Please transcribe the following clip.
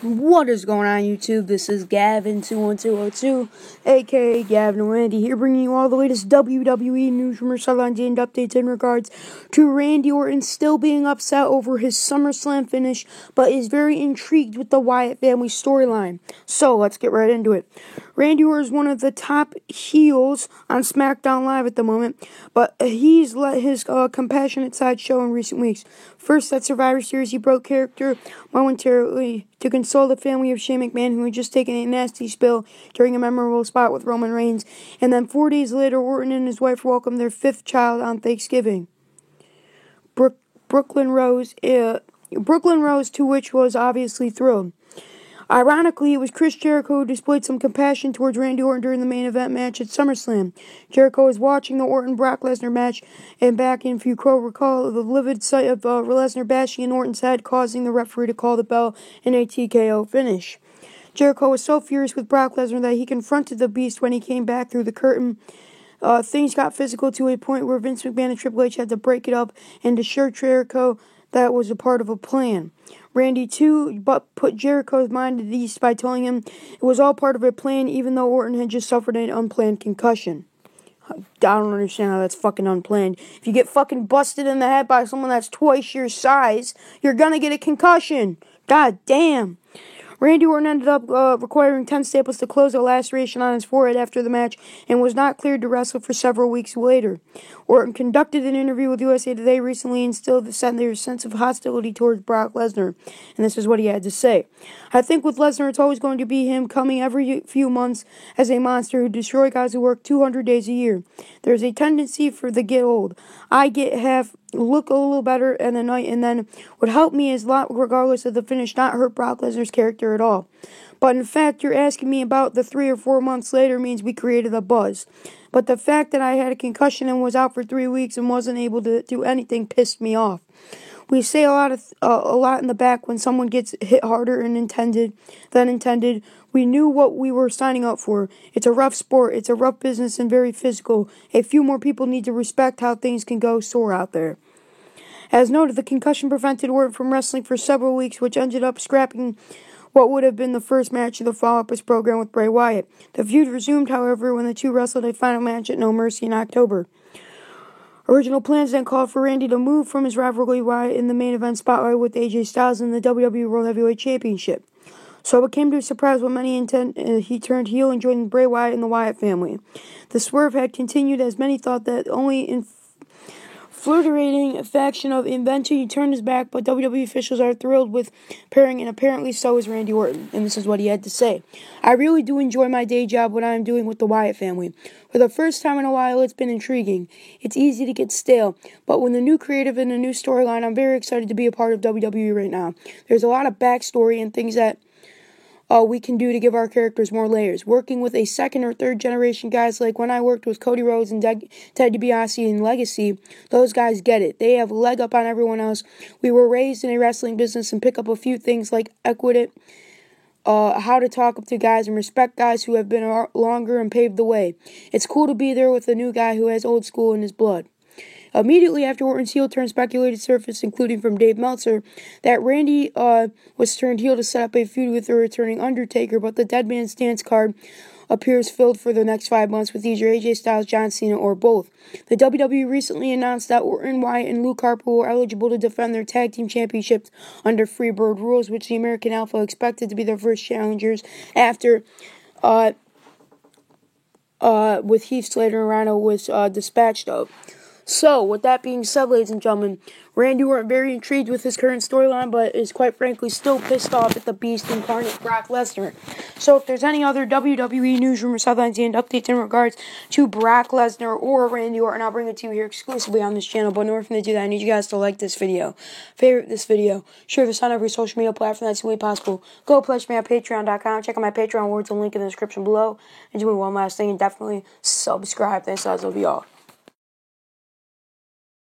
What is going on, YouTube? This is Gavin21202, aka Gavin and Randy, here bringing you all the latest WWE news, rumors, headlines, and updates in regards to Randy Orton still being upset over his SummerSlam finish, but is very intrigued with the Wyatt family storyline. So, let's get right into it. Randy Orton is one of the top heels on SmackDown Live at the moment, but he's let his compassionate side show in recent weeks. First, at Survivor Series, he broke character momentarily to console the family of Shane McMahon, who had just taken a nasty spill during a memorable spot with Roman Reigns. And then 4 days later, Orton and his wife welcomed their fifth child on Thanksgiving. Brooklyn Rose, to which was obviously thrilled. Ironically, it was Chris Jericho who displayed some compassion towards Randy Orton during the main event match at SummerSlam. Jericho was watching the Orton-Brock Lesnar match, and back in, if you recall, the livid sight of Lesnar bashing in Orton's head, causing the referee to call the bell in a TKO finish. Jericho was so furious with Brock Lesnar that he confronted the Beast when he came back through the curtain. Things got physical to a point where Vince McMahon and Triple H had to break it up and assure Jericho that was a part of a plan. Randy, too, but put Jericho's mind at ease by telling him it was all part of a plan, even though Orton had just suffered an unplanned concussion. I don't understand how that's fucking unplanned. If you get fucking busted in the head by someone that's twice your size, you're gonna get a concussion. God damn. Randy Orton ended up requiring 10 staples to close a laceration on his forehead after the match and was not cleared to wrestle for several weeks later. Orton conducted an interview with USA Today recently and still sent their sense of hostility towards Brock Lesnar. And this is what he had to say. I think with Lesnar, it's always going to be him coming every few months as a monster who destroys guys who work 200 days a year. There's a tendency for the get old. I look a little better in the night, and then what helped me is, regardless of the finish, not hurt Brock Lesnar's character at all. But in fact, you're asking me about the 3 or 4 months later means we created a buzz. But the fact that I had a concussion and was out for 3 weeks and wasn't able to do anything pissed me off. We say a lot in the back when someone gets hit harder than intended. We knew what we were signing up for. It's a rough sport. It's a rough business and very physical. A few more people need to respect how things can go sore out there. As noted, the concussion prevented Orton from wrestling for several weeks, which ended up scrapping what would have been the first match of the follow-up his program with Bray Wyatt. The feud resumed, however, when the two wrestled a final match at No Mercy in October. Original plans then called for Randy to move from his rivalry Wyatt in the main event spotlight with AJ Styles in the WWE World Heavyweight Championship. So it came to a surprise when many he turned heel and joined Bray Wyatt and the Wyatt family. The swerve had continued as many thought that only infuriating faction of eventually he turned his back, but WWE officials are thrilled with pairing, and apparently so is Randy Orton. And this is what he had to say. I really do enjoy my day job, what I am doing with the Wyatt family. For the first time in a while, it's been intriguing. It's easy to get stale, but with a new creative and a new storyline, I'm very excited to be a part of WWE right now. There's a lot of backstory and things that we can do to give our characters more layers. Working with a second or third generation guys like when I worked with Cody Rhodes and Ted DiBiase in Legacy, those guys get it. They have a leg up on everyone else. We were raised in a wrestling business and pick up a few things like equity, how to talk up to guys and respect guys who have been longer and paved the way. It's cool to be there with a new guy who has old school in his blood. Immediately after Orton's heel turn, speculated surfaced, including from Dave Meltzer, that Randy was turned heel to set up a feud with the returning Undertaker, but the Dead Man Stance card appears filled for the next 5 months with either AJ Styles, John Cena, or both. The WWE recently announced that Orton, Wyatt, and Luke Harper were eligible to defend their tag team championships under Freebird rules, which the American Alpha expected to be their first challengers after with Heath Slater and Rhino was dispatched of. So, with that being said, ladies and gentlemen, Randy Orton very intrigued with his current storyline, but is quite frankly still pissed off at the Beast incarnate Brock Lesnar. So, if there's any other WWE news, rumors, headlines, and updates in regards to Brock Lesnar or Randy Orton, I'll bring it to you here exclusively on this channel. But in order for me to do that, I need you guys to like this video, favorite this video, share this on every social media platform that's really possible. Go pledge me at patreon.com. Check out my Patreon words and link in the description below. And do me one last thing and definitely subscribe. Thanks, guys. Love you all.